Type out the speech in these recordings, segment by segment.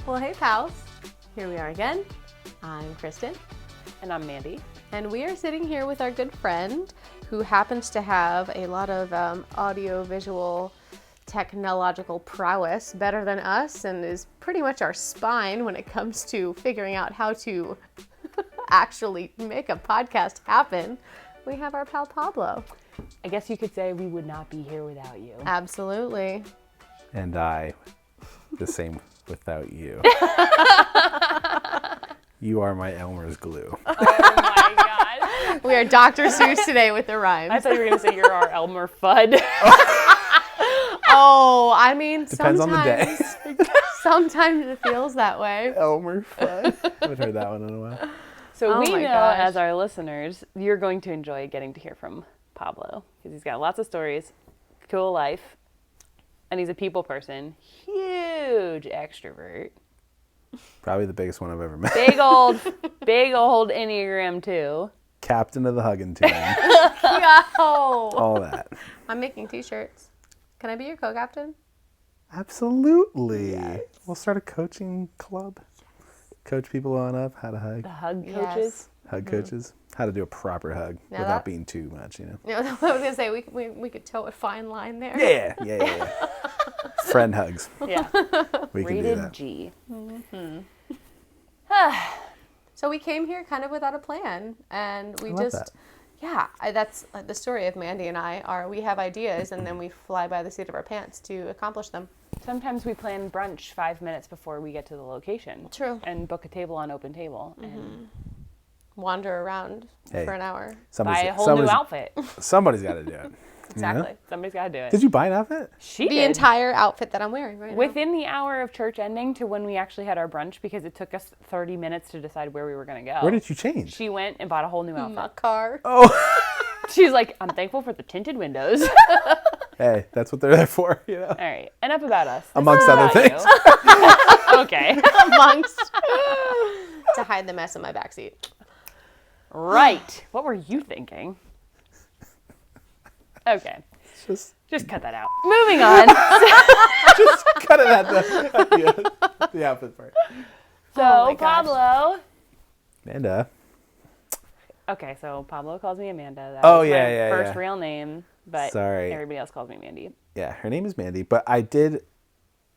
Well, hey pals, here we are again. I'm Kristen. And I'm Mandy. And we are sitting here with our good friend who happens to have a lot of audio-visual technological prowess, better than us, and is pretty much our spine when it comes to figuring out how to actually make a podcast happen. We have our pal Pablo. I guess you could say we would not be here without you. Absolutely. And I, the same without you. You are my Elmer's glue. Oh my god. We are Dr. Seuss today with the rhymes. I thought you were going to say you're our Elmer Fudd. Oh, I mean, Depends on the day. Sometimes it feels that way. Elmer Fudd. I haven't heard that one in a while. So Oh we my know, gosh. as our listeners, you're going to enjoy getting to hear from Pablo. Because he's got lots of stories, cool life, and he's a people person. Huge extrovert. Probably the biggest one I've ever met. Big old Enneagram too. Captain of the hugging team. Yo! All that. I'm making t-shirts. Can I be your co-captain? Absolutely. Yes. We'll start a coaching club. Coach people on up how to hug. The hug Yes. coaches. Hug coaches. How to do a proper hug Now without that- being too much, you know. You know, I was gonna say we could toe a fine line there. Yeah. Friend hugs. Yeah. We can do Rated that. G. So we came here kind of without a plan, and we I love just, that. yeah, that's the story of Mandy and I. We have ideas, and then we fly by the seat of our pants to accomplish them. Sometimes we plan brunch 5 minutes before we get to the location. True. And book a table on Open Table and Wander around Hey. for an hour. buy a whole new outfit. Somebody's got to do it. Exactly. Somebody's got to do it. Did you buy an outfit? She The did. entire outfit that I'm wearing right now. Within the hour of church ending to when we actually had our brunch, because it took us 30 minutes to decide where we were going to go. Where did you change? She went and bought a whole new outfit. My car. Oh, She's like, I'm thankful for the tinted windows. hey, that's what they're there for, you know. All right. Enough about us. This Amongst is other about things. you. Okay. Amongst to hide the mess in my backseat. Right. What were you thinking? Okay. Just cut that out. Moving on. cut it at the outfit part. So, Oh my gosh. Pablo. Amanda. Okay, so Pablo calls me Amanda. That Oh, was yeah, my yeah, first yeah. real name, but Sorry. everybody else calls me Mandy. Yeah, her name is Mandy, but I did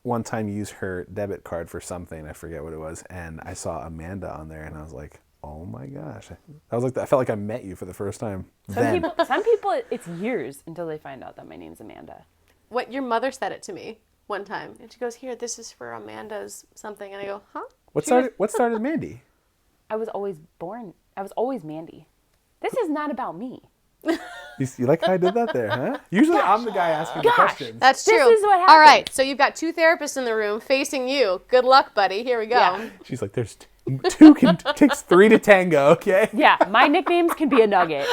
one time use her debit card for something. I forget what it was, and I saw Amanda on there, and I was like, "Oh my gosh!" I felt like I met you for the first time. Some people, it's years until they find out that my name's Amanda. What your mother said it to me one time, and she goes, "Here, this is for Amanda's something," and I go, "Huh?" What started Mandy? I was always Mandy. This is not about me. You like how I did that there, huh? Usually I'm the guy asking the questions. That's This true. is what All right, happened. so you've got two therapists in the room facing you. Good luck, buddy. Here we go. Yeah. She's like, "There's two takes three to tango, okay?" Yeah, my nicknames can be a nugget.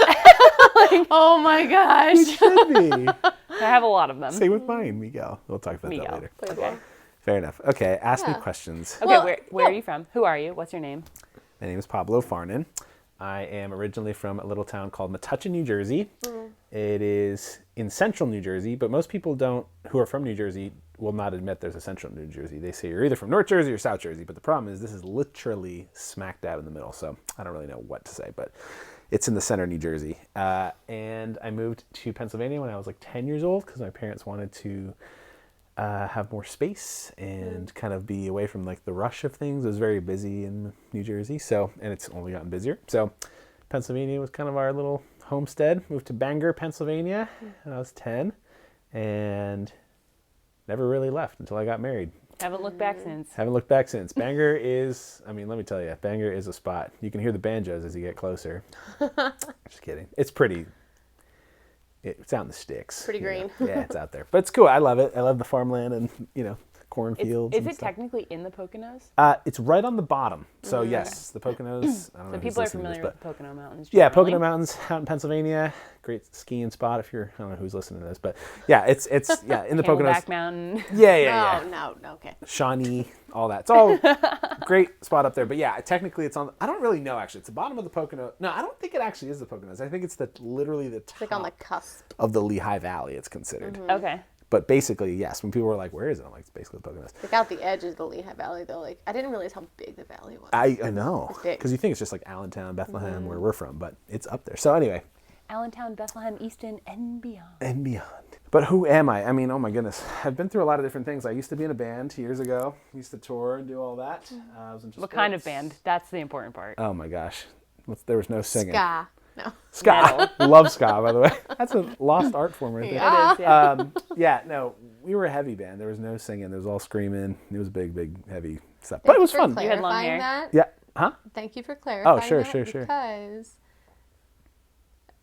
Oh my gosh. It should be. I have a lot of them. Same with mine, Miguel. We'll talk about Miguel. that later. Okay. Fair enough. Okay, ask me Yeah. questions. Okay, Well, where are you from? Who are you? What's your name? My name is Pablo Farnan. I am originally from a little town called Metuchen, New Jersey. It is in central New Jersey, but most people who are from New Jersey will not admit there's a central New Jersey. They say you're either from North Jersey or South Jersey, but the problem is this is literally smack dab in the middle, so I don't really know what to say, but it's in the center of New Jersey. And I moved to Pennsylvania when I was like 10 years old because my parents wanted to have more space and kind of be away from like the rush of things. It was very busy in New Jersey, and it's only gotten busier. So Pennsylvania was kind of our little homestead. Moved to Bangor, Pennsylvania when I was 10 and never really left until I got married. Haven't looked back since. Haven't looked back since. Bangor is, let me tell you, Bangor is a spot. You can hear the banjos as you get closer. Just kidding. It's pretty. It's out in the sticks. Pretty you know. green. Yeah, it's out there. But it's cool. I love it. I love the farmland and, cornfields. Is and it stuff. technically in the Poconos? It's right on the bottom. So yes, the Poconos. I don't know So who's people are listening to familiar this, with but the Pocono Mountains. yeah, generally. Pocono Mountains out in Pennsylvania. Great skiing spot if you're, I don't know who's listening to this, but yeah, it's in the Poconos. Camelback Mountain. Yeah. No, okay. Shawnee, all that. It's all great spot up there. But yeah, technically it's on, I don't really know actually. It's the bottom of the Pocono. No, I don't think it actually is the Poconos. I think it's literally the top Like on the cusp. of the Lehigh Valley, it's considered. Okay. But basically, yes, when people were like, where is it? I'm like, it's basically the Poconos. Like out the edge of the Lehigh Valley, though. Like, I didn't realize how big the valley was. I know. It's big. Because you think it's just like Allentown, Bethlehem, where we're from, but it's up there. So anyway. Allentown, Bethlehem, Easton, and beyond. And beyond. But who am I? I mean, oh my goodness. I've been through a lot of different things. I used to be in a band years ago. Used to tour and do all that. I was into What sports. kind of band? That's the important part. Oh my gosh. There was no singing. Ska. No. Ska. Love ska, by the way. That's a lost art form right there. Yeah. It is, yeah. Yeah, no, we were a heavy band. There was no singing. There was all screaming. It was big, heavy stuff. But it was fun. You had long Clarifying hair? that. Yeah. Huh? Thank you for clarifying sure, that, sure, sure. Because,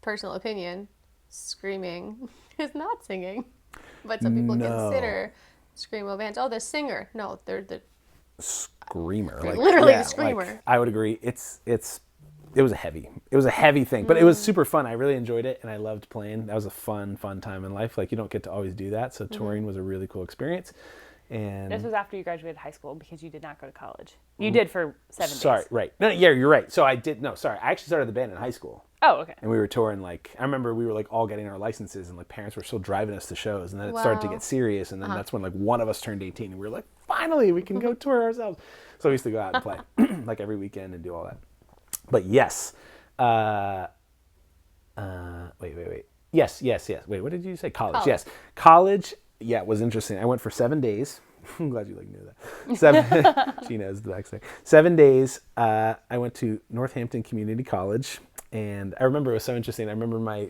personal opinion, screaming is not singing. But some people No. consider screamo bands. Oh, the singer. No, they're the... Screamer. They're literally the like, screamer. I would agree. It was a heavy thing, but it was super fun. I really enjoyed it, and I loved playing. That was a fun time in life. Like, you don't get to always do that, so touring was a really cool experience. And This was after you graduated high school because you did not go to college. You did for 7 days. sorry, right? No, yeah, you're right. So I did. No, sorry. I actually started the band in high school, Oh, okay. and we were touring. Like, I remember we were like all getting our licenses, and like parents were still driving us to shows, and then it started to Wow. get serious, and then that's when like one of us turned 18, and we were like, finally, we can go tour ourselves. So we used to go out and play like every weekend and do all that. But yes. Wait. Yes. Wait, what did you say? College. Yes. College, yeah, was interesting. I went for 7 days. I'm glad you knew that. She knows the backstory. 7 days. I went to Northampton Community College, and I remember it was so interesting. I remember my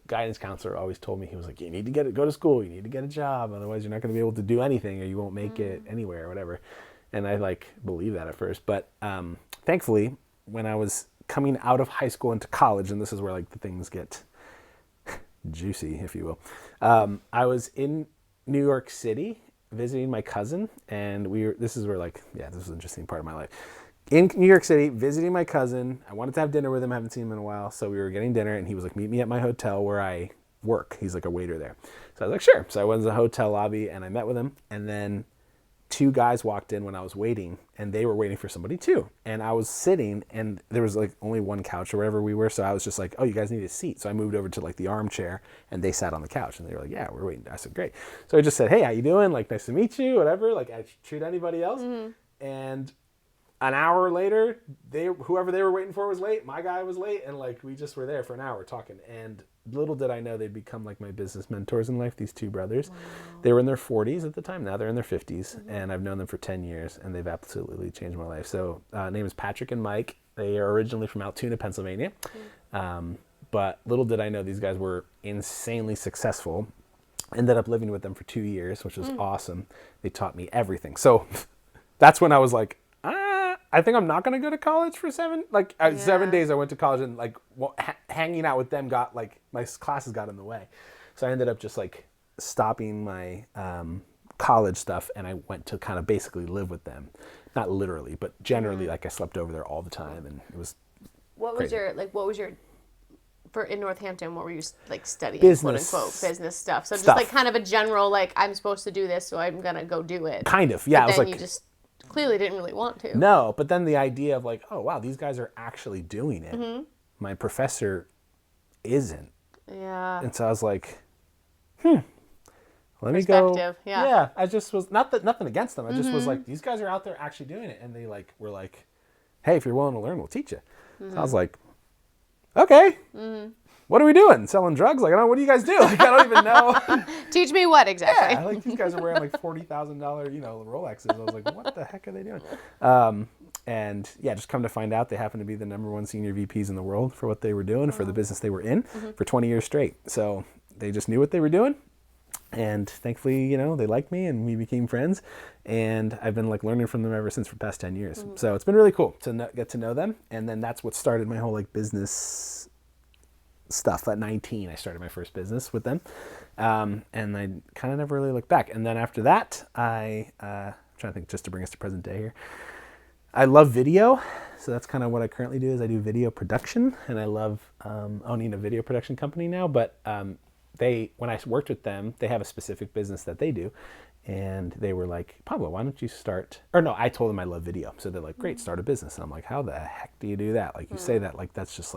guidance counselor always told me, he was like, you need to go to school. You need to get a job. Otherwise, you're not going to be able to do anything, or you won't make it anywhere or whatever. And I believed that at first. But thankfully, when I was coming out of high school into college, and this is where the things get juicy, if you will. I was in New York City visiting my cousin, and this is where this is an interesting part of my life. In New York City, visiting my cousin. I wanted to have dinner with him. I haven't seen him in a while, so we were getting dinner, and he was like, meet me at my hotel where I work. He's like a waiter there. So I was like, sure. So I went to the hotel lobby, and I met with him, and then 2 guys walked in when I was waiting, and they were waiting for somebody too. And I was sitting, and there was only one couch or wherever we were. So I was just like, oh, you guys need a seat. So I moved over to the armchair, and they sat on the couch, and they were like, yeah, we're waiting. I said, great. So I just said, hey, how you doing? Nice to meet you, whatever. I treat anybody else. And an hour later, whoever they were waiting for was late. My guy was late, and we just were there for an hour talking. And little did I know they'd become my business mentors in life, these 2 brothers. Wow. They were in their 40s at the time. Now they're in their 50s, and I've known them for 10 years, and they've absolutely changed my life. So name is Patrick and Mike. They are originally from Altoona, Pennsylvania. But little did I know these guys were insanely successful. Ended up living with them for 2 years, which was awesome. They taught me everything. So that's when I was like, I think I'm not going to go to college for 7. 7 days I went to college, and hanging out with them got my classes got in the way. So I ended up just stopping my college stuff, and I went to kind of basically live with them. Not literally, but generally I slept over there all the time, and it was crazy. For in Northampton, what were you studying? Business. Quote unquote business stuff. So just kind of a general I'm supposed to do this, so I'm going to go do it. Kind of. Yeah, But I then was you just clearly didn't really want to. No, but then the idea of oh wow, these guys are actually doing it. My professor isn't. Yeah. And so I was like, let me go. Perspective, yeah. Yeah, I just was nothing against them. I just was these guys are out there actually doing it, and they were like, hey, if you're willing to learn, we'll teach you. So I was like, okay. What are we doing? Selling drugs? I don't know. What do you guys do? I don't even know. Teach me what exactly? Yeah, these guys are wearing $40,000, Rolexes. I was like, what the heck are they doing? And yeah, just come to find out, they happen to be the #1 senior VPs in the world for what they were doing, for the business they were in for 20 years straight. So they just knew what they were doing. And thankfully, they liked me, and we became friends. And I've been learning from them ever since for the past 10 years. So it's been really cool to get to know them. And then that's what started my whole business stuff. At 19, I started my first business with them. And I kind of never really looked back. And then after that, I'm trying to think, just to bring us to present day here. I love video. So that's kind of what I currently do, is I do video production. And I love owning a video production company now. But when I worked with them, they have a specific business that they do. And they were like, Pablo, why don't you start? Or no, I told them I love video. So they're like, great, start a business. And I'm like, how the heck do you do that? You say that, that's just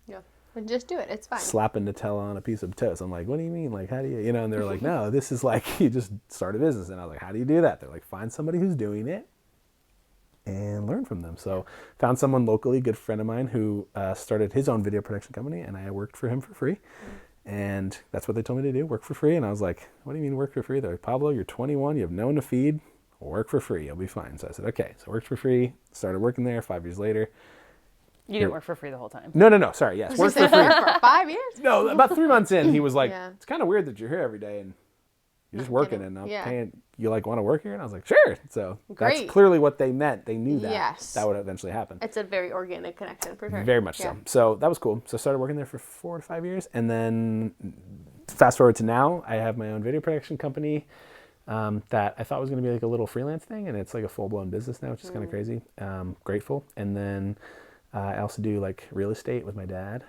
Yeah. And just do it. It's fine. slapping Nutella on a piece of toast. I'm like, what do you mean? Like, how do you, you know? And they're like, no, this is like, you just start a business. And I was like, how do you do that? They're like, find somebody who's doing it and learn from them. So found someone locally, a good friend of mine, who started his own video production company, and I worked for him for free. And that's what they told me to do, work for free. And I was like, what do you mean work for free? They're like, Pablo, you're 21, you have no one to feed, work for free, you'll be fine. So I said, okay. So I worked for free, started working there 5 years later. You didn't work for free the whole time. No, sorry, yes, worked for free. For 5 years? No, about 3 months in, he was like, Yeah. it's kind of weird that you're here every day and you're just working and I'm Yeah. paying, you like want to work here? And I was like, sure. So Great. that's clearly what they meant. They knew that Yes. that would eventually happen. It's a very organic connection for sure. Very much so. So that was cool. So I started working there for 4 to 5 years. And then fast forward to now, I have my own video production company that I thought was going to be like a little freelance thing. And it's like a full-blown business now, which is kind of crazy. Grateful. And then I also do like real estate with my dad,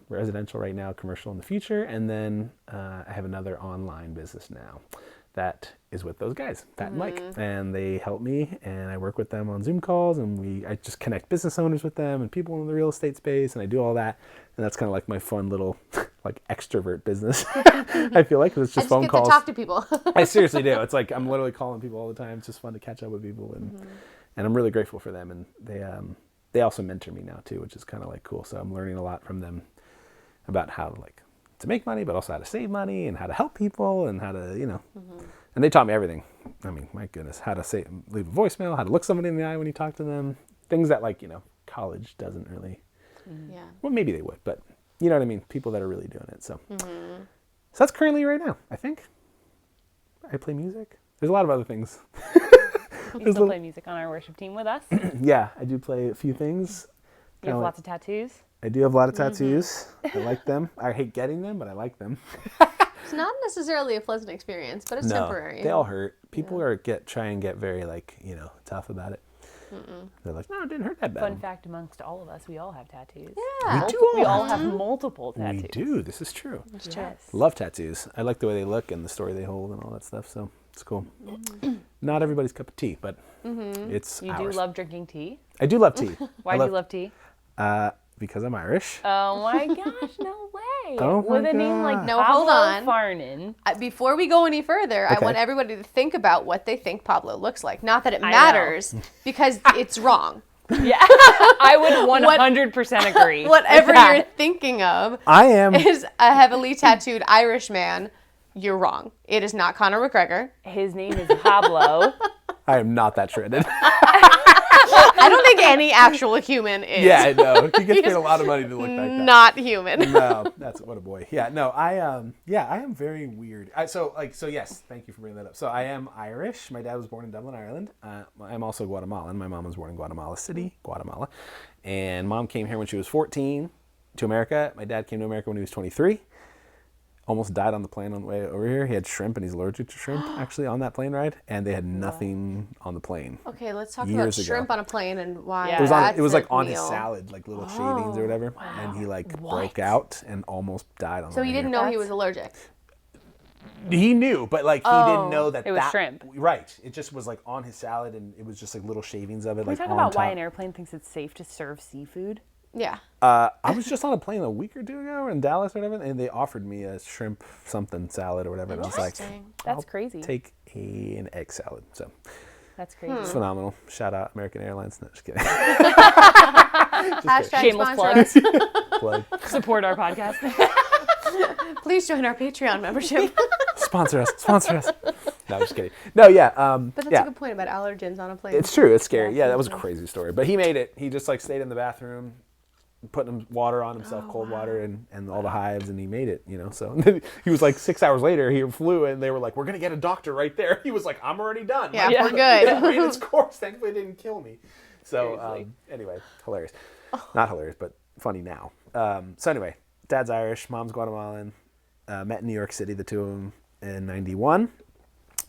residential right now, commercial in the future. And then I have another online business now that is with those guys, Pat and Mike. And they help me and I work with them on Zoom calls and I just connect business owners with them and people in the real estate space and I do all that. And that's kind of like my fun little like extrovert business. I feel like it's just phone calls. I just get to talk to people. I seriously do. It's like I'm literally calling people all the time. It's just fun to catch up with people and I'm really grateful for them. And they also mentor me now too, which is kind of like cool. So I'm learning a lot from them about how to make money, but also how to save money and how to help people and how to, and they taught me everything. I mean, my goodness, how to leave a voicemail, how to look somebody in the eye when you talk to them, things that college doesn't really, well, maybe they would, but you know what I mean? People that are really doing it. So, so that's currently right now, I think. I play music. There's a lot of other things. You still play music on our worship team with us. Yeah, I do play a few things. You have lots of tattoos. I do have a lot of tattoos. I like them. I hate getting them, but I like them. It's not necessarily a pleasant experience, but it's temporary. They all hurt. People try and get very tough about it. They're like, no, it didn't hurt that bad. Fun fact amongst all of us, we all have tattoos. Yeah. We all have multiple tattoos. We do. This is true. Yes. Love tattoos. I like the way they look and the story they hold and all that stuff. So it's cool. Not everybody's cup of tea, but it's You ours. do love drinking tea? I do love tea. Why do you love tea? Because I'm Irish. Oh my gosh, no way. Oh my With a name like No, Pablo hold on. Farnan. Before we go any further, Okay. I want everybody to think about what they think Pablo looks like. Not that it matters, because it's wrong. Yeah, I would 100% agree. Whatever with that. you're thinking of I am. is a heavily tattooed Irish man. You're wrong. It is not Conor McGregor. His name is Pablo. I am not that shredded. I don't think any actual human is. Yeah, I know. He gets paid a lot of money to look like that. Not human. No, what a boy. Yeah, no, I am very weird. So yes, thank you for bringing that up. So I am Irish. My dad was born in Dublin, Ireland. I'm also Guatemalan. My mom was born in Guatemala City, Guatemala. And mom came here when she was 14 to America. My dad came to America when he was 23. Almost died on the plane on the way over here. He had shrimp and he's allergic to shrimp actually on that plane ride. And they had nothing on the plane. Okay, let's talk Years about ago. shrimp on a plane and why. Yeah. It was like on his meal. salad, like little shavings or whatever. And he broke out and almost died on the So way he here. didn't know he was allergic. He knew, but he didn't know that it was shrimp. Right. It just was on his salad, and it was just little shavings of it. Can we talk on about why top. an airplane thinks it's safe to serve seafood? Yeah. I was just on a plane a week or two ago in Dallas or whatever, and they offered me a shrimp something salad or whatever. And I was like, Interesting. That's I'll crazy. take an egg salad. So That's crazy. it's phenomenal. Shout out American Airlines. No, just kidding. Hashtag Shameless sponsor plug. us. Plug. Support our podcast. Please join our Patreon membership. Sponsor us. Sponsor us. No, just kidding. No, yeah. But that's yeah. a good point about allergens on a plane. It's true. It's scary. Yeah, that was a crazy story. But he made it. He just stayed in the bathroom, putting water on himself, cold water, and all the hives, and he made it. So he was 6 hours later. He flew, and they were like, "We're gonna get a doctor right there." He was like, "I'm already done." Yeah, My we're blood good. ran its course. Thankfully, it didn't kill me. So Seriously. anyway, hilarious. Not hilarious, but funny now. So anyway, dad's Irish, mom's Guatemalan. Met in New York City, the two of them, in '91.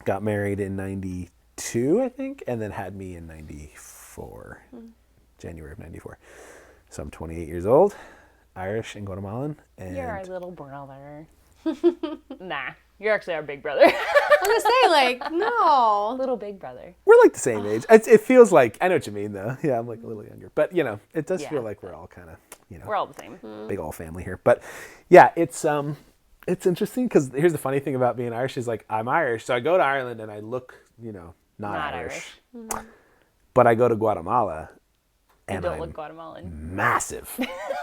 Got married in '92, I think, and then had me in '94, January of '94. So I'm 28 years old, Irish and Guatemalan. And You're our little brother. Nah, you're actually our big brother. gonna say, like, no. Little big brother. We're like the same age. It feels like, I know what you mean though. Yeah, I'm like a little younger. But, it does feel like we're all kind of, We're all the same. big old family here. But yeah, it's interesting because here's the funny thing about being Irish is like, I'm Irish. So I go to Ireland and I look, not Irish. But I go to Guatemala and don't I'm look Guatemalan. massive.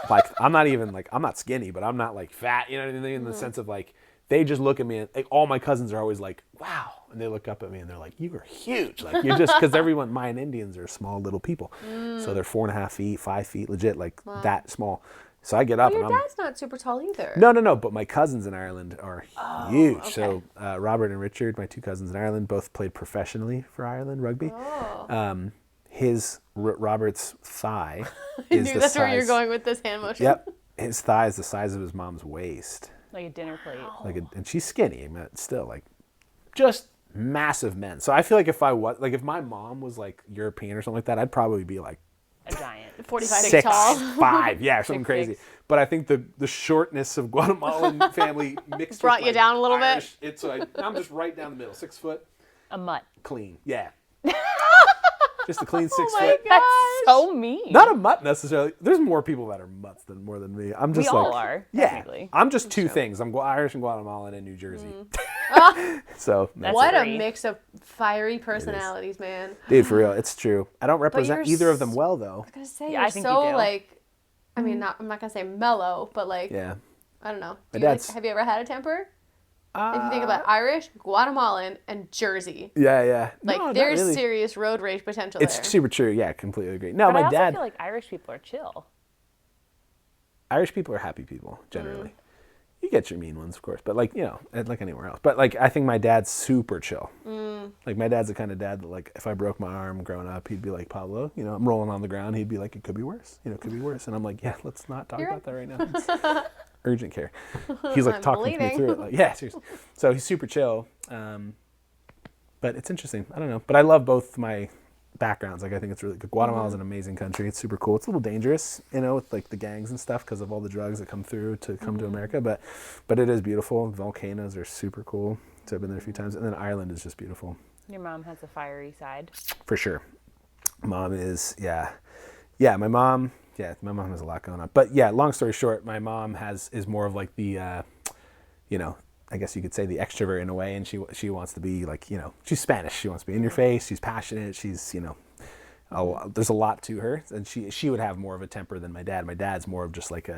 Like, I'm not skinny, but I'm not like fat, you know what I mean? In the sense of like, they just look at me and like, all my cousins are always like, wow. And they look up at me and they're like, you are huge. Like, you're just, because everyone, Mayan Indians are small little people. So they're 4.5 feet, 5 feet, legit, like that small. So I get up Your and I'm. dad's not super tall either. No. But my cousins in Ireland are huge. okay. So Robert and Richard, my two cousins in Ireland, both played professionally for Ireland rugby. Robert's thigh I is knew the that's size. where you're going with this hand motion. Yep, his thigh is the size of his mom's waist. Like a dinner plate. And she's skinny, but still like just massive men. So I feel like if my mom was like European or something like that, I'd probably be like A giant. 45 feet tall. 6'5", yeah, something crazy. 6'6". But I think the shortness of Guatemalan family mixed Brought with you my down a little Irish, it's like I'm just right down the middle, 6 foot, A mutt. clean, yeah. Just a clean 6 my foot. God. That's so mean. Not a mutt necessarily. There's more people that are mutts than me. I'm just We like all are, yeah. technically. I'm just two things. I'm Irish and Guatemalan and New Jersey. So that's What a Agree. mix of fiery personalities, man. dude, for real, it's true. I don't represent you're either of them well though. I was gonna say, Yeah, I you're think you so do. like, I mean, I'm not gonna say mellow, but like, Yeah. I don't know. My Do you, like, dad's- have you ever had a temper? If you think about Irish, Guatemalan, and Jersey, Yeah. like No, not there's really. serious road rage potential It's there. super true. Yeah, completely agree. No, But I my also dad. feel like Irish people are chill. Irish people are happy people generally. You get your mean ones, of course, but like like anywhere else. But like I think my dad's super chill. Like my dad's the kind of dad that like if I broke my arm growing up, he'd be like, Pablo, I'm rolling on the ground. He'd be like, it could be worse. It could be worse. And I'm like, yeah, let's not talk about that right now. It's urgent care. He's like I'm talking me bleeding. through it. Like, yeah, seriously. So he's super chill. But it's interesting. I don't know. But I love both my backgrounds. Like I think it's really good. Guatemala's an amazing country. It's super cool. It's a little dangerous, with like the gangs and stuff because of all the drugs that come through to come to America. But it is beautiful. Volcanoes are super cool. So I've been there a few times. And then Ireland is just beautiful. Your mom has a fiery side. For sure. Mom is, yeah. Yeah, my mom has a lot going on. But yeah, long story short, my mom is more of like the, I guess you could say the extrovert in a way. And she wants to be like, she's Spanish. She wants to be in your face. She's passionate. She's, there's a lot to her. And she would have more of a temper than my dad. My dad's more of just like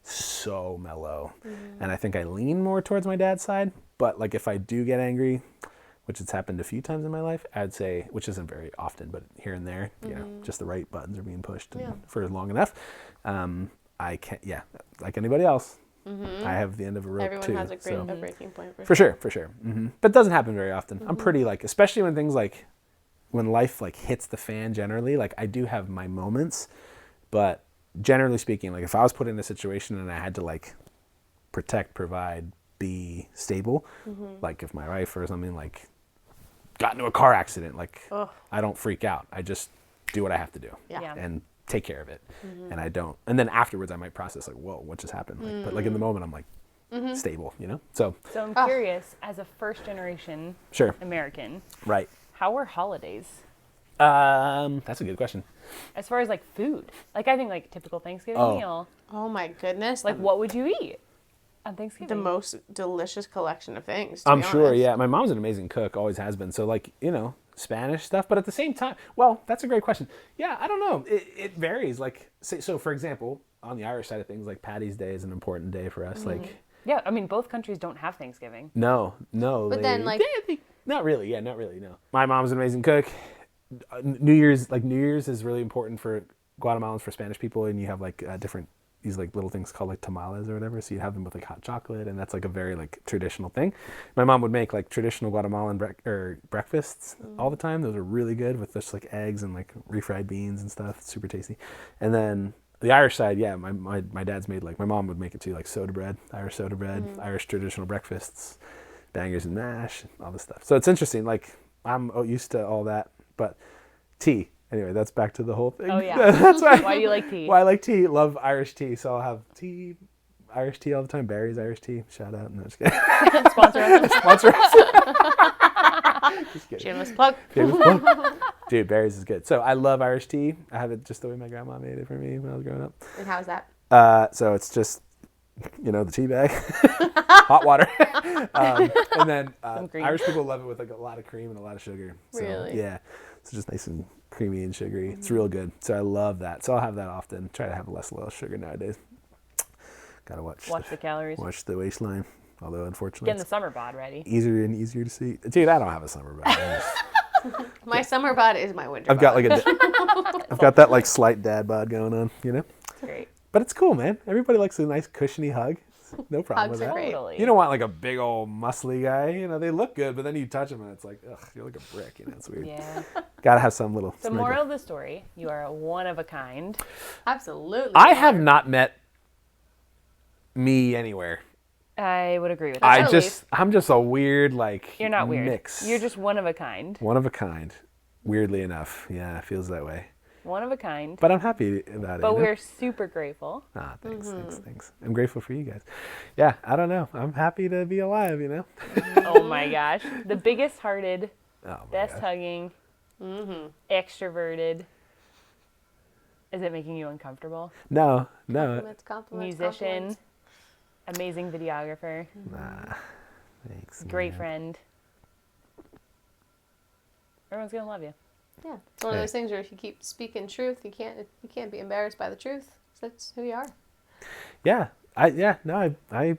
so mellow. And I think I lean more towards my dad's side. But like if I do get angry, which has happened a few times in my life, I'd say, which isn't very often, but here and there, just the right buttons are being pushed for long enough. I can't, like anybody else, I have the end of a rope Everyone too. has a breaking point. For sure. But it doesn't happen very often. I'm pretty like, especially when things like, when life like hits the fan generally, like I do have my moments, but generally speaking, like if I was put in a situation and I had to like protect, provide, be stable, like if my wife or something like got into a car accident, like I don't freak out. I just do what I have to do Yeah. and take care of it. And I don't, and then afterwards I might process like, whoa, what just happened? Like, but like in the moment I'm like stable, So So I'm curious, as a first generation sure. American, Right. how were holidays? That's a good question. As far as like food, like I think like typical Thanksgiving Oh. meal, Oh my goodness! like what would you eat on the Thanksgiving? most delicious collection of things. To I'm be sure, honest. yeah. My mom's an amazing cook, always has been. So like, Spanish stuff, but at the same time, well, that's a great question. Yeah, I don't know. It varies. Like, so for example, on the Irish side of things, like Paddy's Day is an important day for us. Like, Yeah, I mean both countries don't have Thanksgiving. no. But then, like- not really. Yeah, not really. No. My mom's an amazing cook. New Year's is really important for Guatemalans, for Spanish people, and you have like different these like little things called like tamales or whatever. So you have them with like hot chocolate, and that's like a very like traditional thing. My mom would make like traditional Guatemalan breakfasts all the time. Those are really good with just like eggs and like refried beans and stuff. It's super tasty. And then the Irish side, yeah, my dad's made like, my mom would make it too, like soda bread, Irish soda bread, Irish traditional breakfasts, bangers and mash, all this stuff. So it's interesting. Like I'm used to all that, but tea. Anyway, that's back to the whole thing. Oh yeah. That's why. Why do you like tea? Why I like tea. Love Irish tea. So I'll have tea, Irish tea all the time. Barry's Irish tea. Shout out. No, just kidding. Sponsor us. Sponsor us. Shameless plug. Dude, Barry's is good. So I love Irish tea. I have it just the way my grandma made it for me when I was growing up. And how's that? So it's just, the tea bag, hot water. And then Irish people love it with like a lot of cream and a lot of sugar. So, Really? Yeah. It's just nice and creamy and sugary. It's real good. So I love that. So I'll have that often. Try to have less sugar nowadays. Gotta watch the calories. Watch the waistline. Although unfortunately, Getting the summer bod ready. easier and easier to see. Dude, I don't have a summer bod. My summer bod is my winter I've bod. got like I've got that like slight dad bod going on, It's great. But it's cool, man. Everybody likes a nice cushiony hug. No problem Hugs with are that. great. Totally. You don't want like a big old muscly guy. They look good, but then you touch them and it's like, ugh, you're like a brick. It's weird. Yeah. Gotta have some little. The moral of the story: you are one of a kind. Absolutely. I have not met me anywhere. I would agree with that. I'm just a weird You're not weird. mix. You're just one of a kind. One of a kind. Weirdly enough, yeah, it feels that way. One of a kind. But I'm happy about it. But we're super grateful. Thanks. I'm grateful for you guys. Yeah, I don't know. I'm happy to be alive. Oh my gosh, the biggest hearted, best hugging, extroverted. Is it making you uncomfortable? No. Compliments, Musician, amazing videographer, Nah, thanks. great man. friend. Everyone's gonna love you. Yeah, it's one of those things where if you keep speaking truth, you can't be embarrassed by the truth. That's who you are. Yeah, I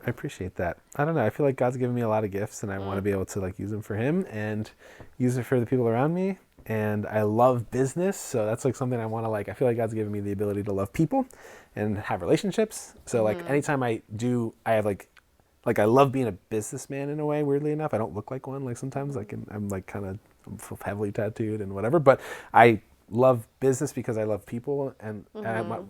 appreciate that. I don't know. I feel like God's given me a lot of gifts, and I want to be able to use them for Him and use it for the people around me. And I love business, so that's something I want to I feel like God's given me the ability to love people and have relationships. So anytime I have I love being a businessman in a way. Weirdly enough, I don't look like one. Sometimes I'm heavily tattooed and whatever, but I love business because I love people. And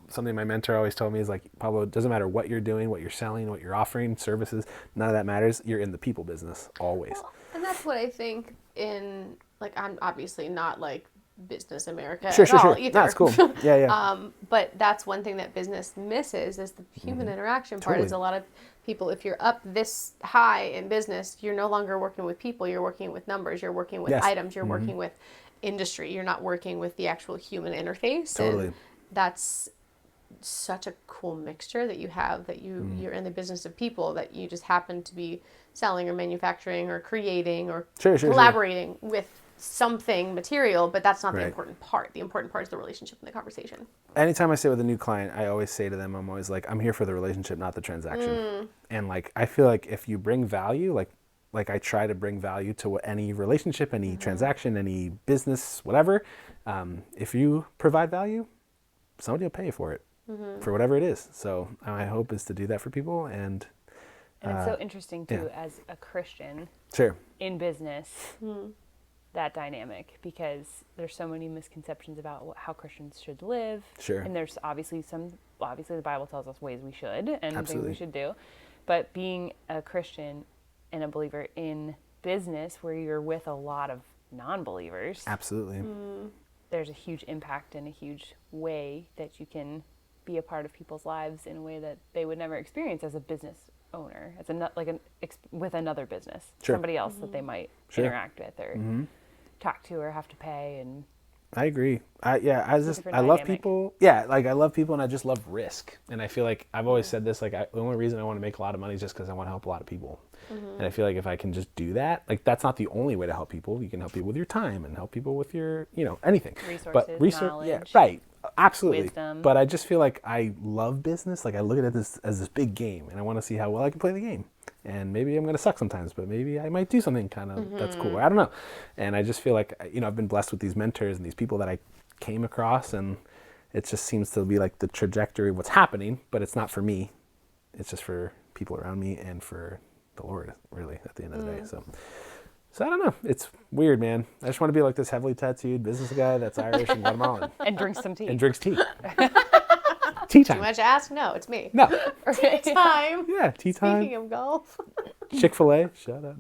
something my mentor always told me is Pablo, it doesn't matter what you're doing, what you're selling, what you're offering, services, none of that matters. You're in the people business always. Well, and that's what I think in, I'm obviously not business America Sure. all either. That's cool. Yeah. But that's one thing that business misses is the human interaction part. Totally. Is a lot of people, if you're up this high in business, you're no longer working with people, you're working with numbers, you're working with items, you're working with industry, you're not working with the actual human interface. Totally. And that's such a cool mixture that you have, that you're in the business of people, that you just happen to be selling or manufacturing or creating or collaborating with something material, but that's not the important part. The important part is the relationship and the conversation. Anytime I sit with a new client, I always say to them, I'm always I'm here for the relationship, not the transaction. And I feel like if you bring value, I try to bring value to any relationship, any transaction, any business, whatever. If you provide value, somebody will pay you for it, for whatever it is. So my hope is to do that for people. And it's so interesting too, as a Christian in business, that dynamic, because there's so many misconceptions about how Christians should live. And there's obviously the Bible tells us ways we should and things we should do. But being a Christian and a believer in business where you're with a lot of non-believers. Absolutely. There's a huge impact and a huge way that you can be a part of people's lives in a way that they would never experience as a business owner, as with another business, somebody else that they might interact with or talk to or have to pay. And I agree. I love people. Yeah, I love people, and I just love risk. And I feel like I've always said this. The only reason I want to make a lot of money is just because I want to help a lot of people. And I feel like if I can just do that, that's not the only way to help people. You can help people with your time and help people with your, anything. Resources, knowledge. Yeah, right. Absolutely. Wisdom. But I just feel like I love business. I look at it as this big game, and I want to see how well I can play the game. And maybe I'm going to suck sometimes, but maybe I might do something kind of that's cool. I don't know. And I just feel like, I've been blessed with these mentors and these people that I came across, and it just seems to be the trajectory of what's happening, but it's not for me. It's just for people around me and for the Lord, really, at the end of the day. So I don't know. It's weird, man. I just want to be this heavily tattooed business guy that's Irish and Guatemalan. And drinks some tea. And drinks tea. Tea time. Too much to ask? No, it's me. No. Tea time. Yeah, tea time. Speaking of golf. Chick-fil-A. Shut up.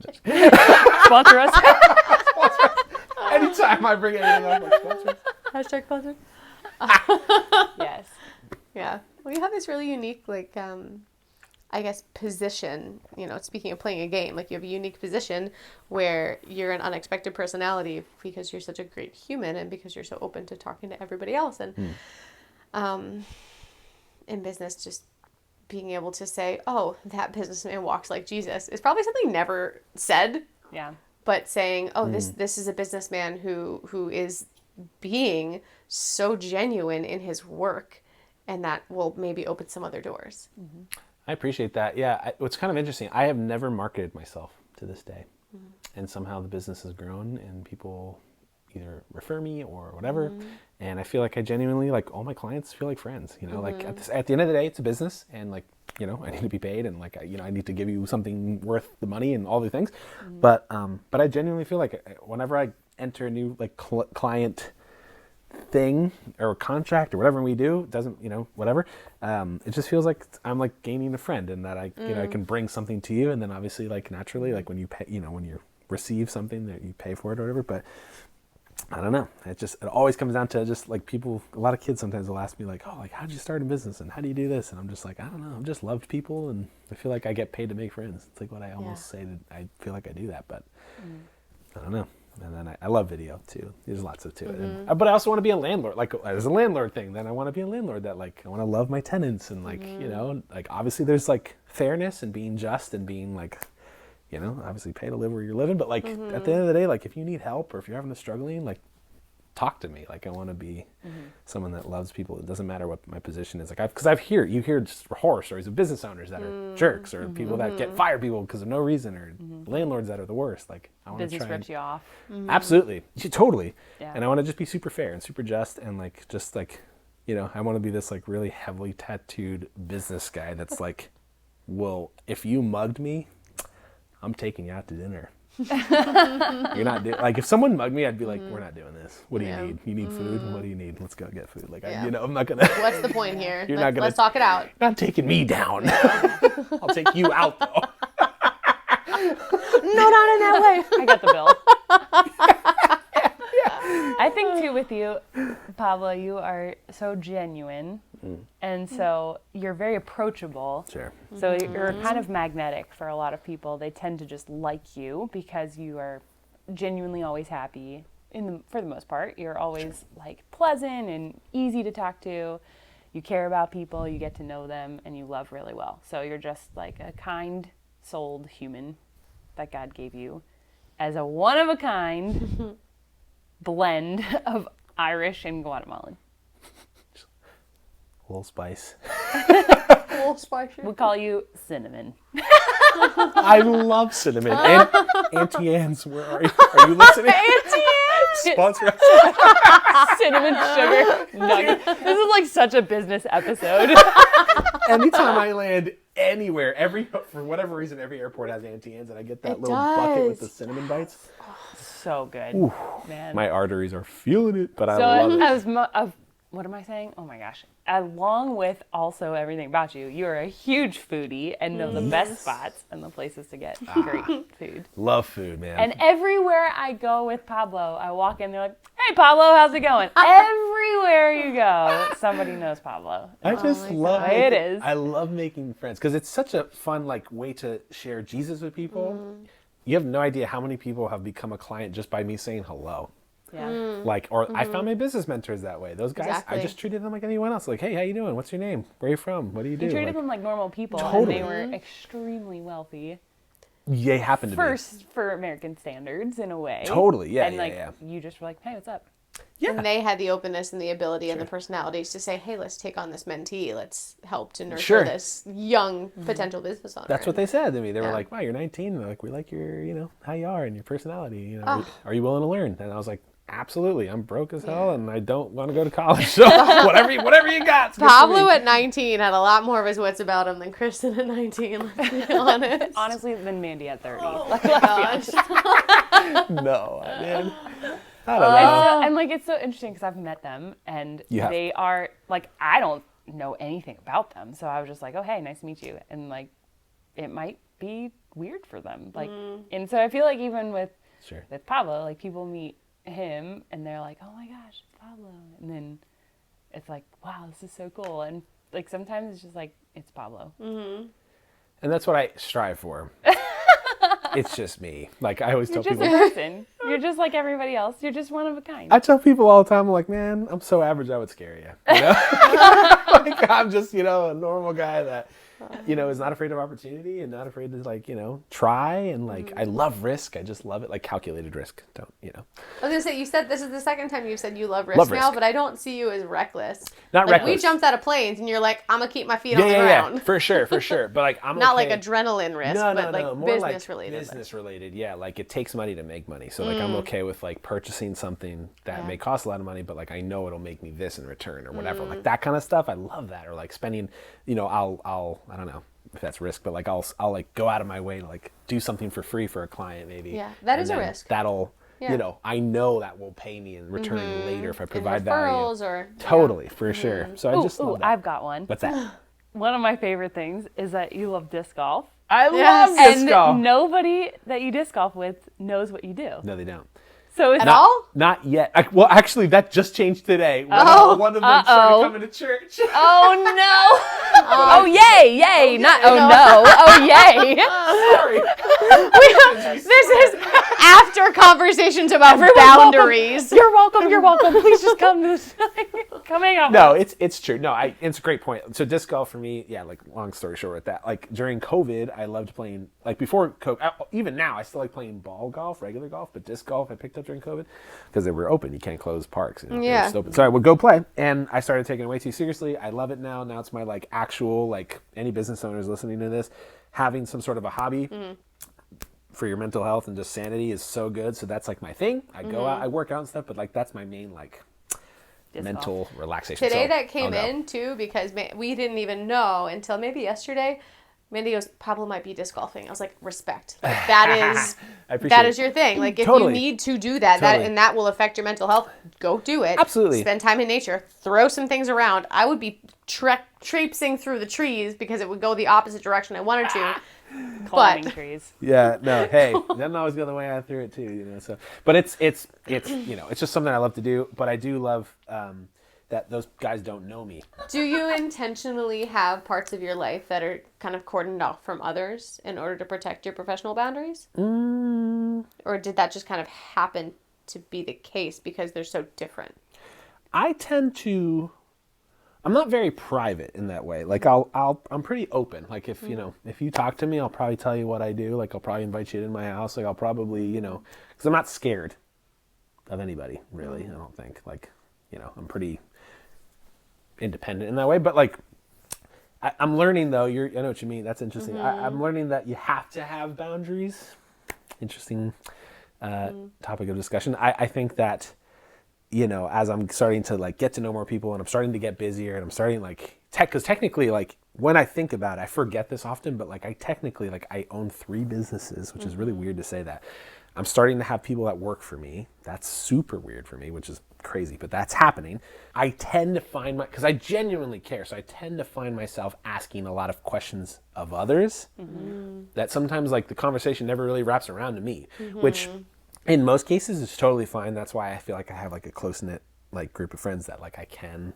Sponsor us. Anytime I bring anything up, sponsor. Hashtag sponsor. Yes. Yeah. Well, you have this really unique, I guess, position, speaking of playing a game, like you have a unique position where you're an unexpected personality because you're such a great human and because you're so open to talking to everybody else. And in business, just being able to say, oh, that businessman walks like Jesus is probably something never said. Yeah. But saying, oh, this is a businessman who is being so genuine in his work, and that will maybe open some other doors. Mm-hmm. I appreciate that. Yeah, what's kind of interesting, I have never marketed myself to this day. And somehow the business has grown and people either refer me or whatever. And I feel like I genuinely, like, all my clients feel like friends, like at the end of the day, it's a business, and like, I need to be paid, and like, I need to give you something worth the money and all the things. But I genuinely feel like whenever I enter a new like client thing or contract or whatever we do, doesn't, whatever, it just feels like I'm like gaining a friend, and that I can bring something to you, and then obviously like naturally, like when you pay, when you receive something that you pay for it or whatever. But I don't know, it always comes down to just like people, a lot of kids sometimes will ask me like, oh, like, how did you start a business and how do you do this? And I'm just like, I don't know, I've just loved people, and I feel like I get paid to make friends. It's like what I almost say I feel like I do that, but I don't know. And then I love video too. There's lots of to it. But I also want to be a landlord. Like, as a landlord thing, then I want to be a landlord that, like, I want to love my tenants, and like, like obviously there's like fairness and being just and being like, obviously pay to live where you're living. But like at the end of the day, like if you need help or if you're having a struggling, like, talk to me. Like, I want to be someone that loves people. It doesn't matter what my position is. Like, because you hear just horror stories of business owners that are jerks, or people that get fired people because of no reason, or landlords that are the worst. Like, I want to try. Business rips you off. Absolutely, totally. Yeah. And I want to just be super fair and super just, and like just like, I want to be this like really heavily tattooed business guy that's like, well, if you mugged me, I'm taking you out to dinner. You're not like, if someone mugged me, I'd be like, we're not doing this. What do you need? You need food? What do you need? Let's go get food. Like, I'm not gonna. What's the point here? Let's talk it out. You're not taking me down. I'll take you out though. No, not in that way. I got the bill. I think too with you, Pablo, you are so genuine, and so you're very approachable. Sure. So you're kind of magnetic for a lot of people. They tend to just like you because you are genuinely always happy. For the most part, you're always like pleasant and easy to talk to. You care about people, you get to know them, and you love really well. So you're just like a kind-souled human that God gave you as a one-of-a-kind blend of Irish and Guatemalan. A little spice. A little spicy. We'll call you Cinnamon. I love cinnamon. And Auntie Anne's, where are you? Are you listening? Auntie Anne! Sponsor us. Cinnamon sugar nugget. This is like such a business episode. Anytime I land anywhere, for whatever reason, every airport has Auntie Anne's, and I get that little bucket with the cinnamon bites. So good. Ooh, man. My arteries are feeling it, but I love it. What am I saying? Oh my gosh. Along with also everything about you, you're a huge foodie and know the best spots and the places to get great food. Love food, man. And everywhere I go with Pablo, I walk in, they're like, hey, Pablo, how's it going? Everywhere you go, somebody knows Pablo. I just love it. Is. I love making friends because it's such a fun way to share Jesus with people. You have no idea how many people have become a client just by me saying hello. Yeah. I found my business mentors that way. Those guys, exactly. I just treated them like anyone else. Like, hey, how you doing? What's your name? Where are you from? What do you do? You treated them like normal people, totally. And they were extremely wealthy. They happen to be. For American standards, in a way. Totally, yeah, and you just were like, hey, what's up? Yeah. And they had the openness and the ability and the personalities to say, hey, let's take on this mentee. Let's help to nurture this young potential business owner. That's what they said to me. They were like, wow, you're 19. They're like, we like your, how you are and your personality. Are you willing to learn? And I was like, absolutely. I'm broke as hell and I don't want to go to college. So whatever you got. Pablo at 19 had a lot more of his wits about him than Kristen at 19, let's be honest. Honestly, than Mandy at 30. Let's be honest. No, man. I don't know. And it's so interesting because I've met them and they are I don't know anything about them. So I was just like, oh, hey, nice to meet you. And it might be weird for them. And so I feel like even with Pablo, people meet him and they're like, oh my gosh, it's Pablo. And then it's like, wow, this is so cool. And sometimes it's just it's Pablo. And that's what I strive for. It's just me. Like I always tell people. You're just a person. You're just like everybody else. You're just one of a kind. I tell people all the time, I'm like, man, I'm so average I would scare you. You know? Like I'm just, a normal guy that, is not afraid of opportunity and not afraid to like, try. And like, I love risk. I just love it. Like calculated risk. I was going to say, you said this is the second time you've said you love risk now, but I don't see you as reckless. Not like, reckless. We jumped out of planes and you're like, I'm going to keep my feet on the ground. Yeah, for sure. But like, I'm not okay. like adrenaline risk, but like more business like related. Business related, yeah. Like it takes money to make money. So like I'm okay with like purchasing something that may cost a lot of money, but like I know it'll make me this in return or whatever. Like that kind of stuff. I love that. Or like spending, I'll I don't know if that's risk, but like I'll like go out of my way to like do something for free for a client maybe. Yeah, that is a risk. That'll I know that will pay me in return later if I provide referrals value. Or totally, for sure. So I just love that. I've got one. What's that? One of my favorite things is that you love disc golf. I love disc golf. And nobody that you disc golf with knows what you do. No, they don't. So it's Not yet. Well, actually, that just changed today. One of them started coming to church. Oh, no. Oh, yay. Oh, Not, oh, no. Oh, yay. Sorry. This is after conversations about boundaries. Welcome. You're welcome. Please just come to this. Coming up. No, it's true. No, it's a great point. So disc golf for me, like long story short with that, like during COVID, I loved playing, like before COVID, even now, I still like playing ball golf, regular golf, but disc golf I picked up during COVID because they were open. You can't close parks. They were just open. So I would go play, and I started taking it way too seriously. I love it now. Now it's my like actual, like any business owners listening to this, having some sort of a hobby for your mental health and just sanity is so good. So that's like my thing. I go out, I work out and stuff, but like that's my main like mental relaxation. Today that came in too because we didn't even know until maybe yesterday. Mandy goes, Pablo might be disc golfing. I was like, respect. Like, that is your thing. Like if you need to do that, and that will affect your mental health, go do it. Absolutely. Spend time in nature. Throw some things around. I would be traipsing through the trees because it would go the opposite direction I wanted to. Climbing trees. Yeah, no, hey, that doesn't always go the way I threw it too, so. But it's it's just something I love to do. But I do love that those guys don't know me. Do you intentionally have parts of your life that are kind of cordoned off from others in order to protect your professional boundaries? Or did that just kind of happen to be the case because they're so different? I'm not very private in that way. Like I'm pretty open. Like if you talk to me, I'll probably tell you what I do. Like I'll probably invite you in my house. Like I'll probably, because I'm not scared of anybody really. I don't think I'm pretty independent in that way. But like I'm learning though. I know what you mean. That's interesting. I'm learning that you have to have boundaries. Interesting topic of discussion. I think that. As I'm starting to like get to know more people and I'm starting to get busier and I'm starting because technically like when I think about it, I forget this often, but like I own 3 businesses, which is really weird to say that. I'm starting to have people that work for me. That's super weird for me, which is crazy, but that's happening. I tend to find because I genuinely care. So I tend to find myself asking a lot of questions of others that sometimes like the conversation never really wraps around to me, which in most cases, it's totally fine. That's why I feel like I have like a close-knit like group of friends that like I can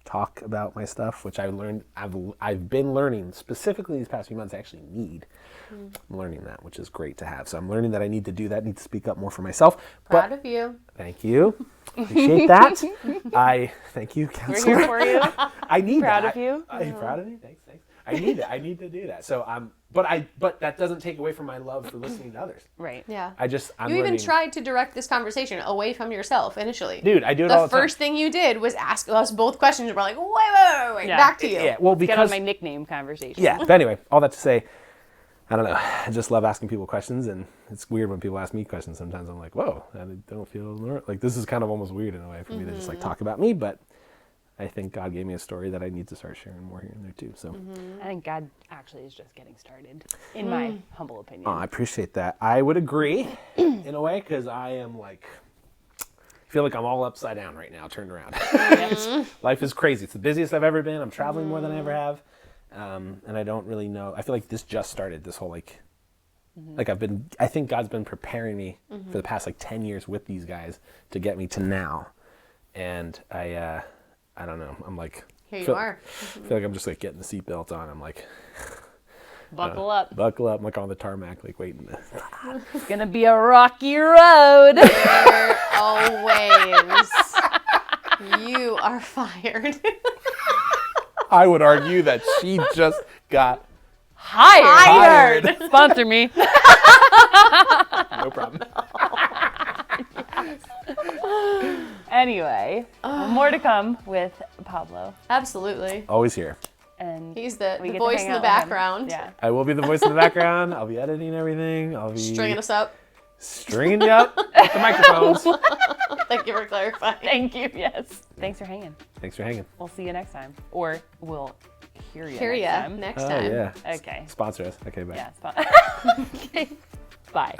talk about my stuff, which I've been learning specifically these past few months. I actually need. I'm learning that, which is great to have. So I'm learning that I need to do that. Need to speak up more for myself. Proud of you. Thank you. Appreciate that. Thank you, counselor. We're here for you. I need proud that. Of you. I'm proud of you. Thanks. I need it. I need to do that. So but that doesn't take away from my love for listening to others. Right. Yeah. I'm You even tried to direct this conversation away from yourself initially. Dude, I do it all the time. The first thing you did was ask us both questions. We're like, wait, back to you. Yeah, well, because... Get on my nickname conversation. Yeah, but anyway, all that to say, I don't know. I just love asking people questions, and it's weird when people ask me questions. Sometimes I'm like, whoa, I don't feel... Like, this is kind of almost weird in a way for me to just, like, talk about me, but... I think God gave me a story that I need to start sharing more here and there too. So I think God actually is just getting started, in my humble opinion. Oh, I appreciate that. I would agree in a way because I am like, I feel like I'm all upside down right now, turned around. Life is crazy. It's the busiest I've ever been. I'm traveling more than I ever have, and I don't really know. I feel like this just started. This whole like I think God's been preparing me for the past like 10 years with these guys to get me to now, and I don't know. I'm like... Here you are. I feel like I'm just like getting the seatbelt on. I'm like, Buckle up. Buckle up. I'm like on the tarmac, like waiting. It's going to be a rocky road. Always. You are fired. I would argue that she just got hired. Sponsor me. No problem. Anyway, more to come with Pablo. Absolutely. Always here. And he's the voice in the background. Yeah. I will be the voice in the background. I'll be editing everything. I'll be stringing us up. Stringing you up with the microphones. Thank you for clarifying. Thank you. Yes. Thanks for hanging. Thanks for hanging. We'll see you next time. Or we'll hear you next time. Oh, yeah. Okay. Sponsor us. Okay, bye. Yeah. Okay. Bye.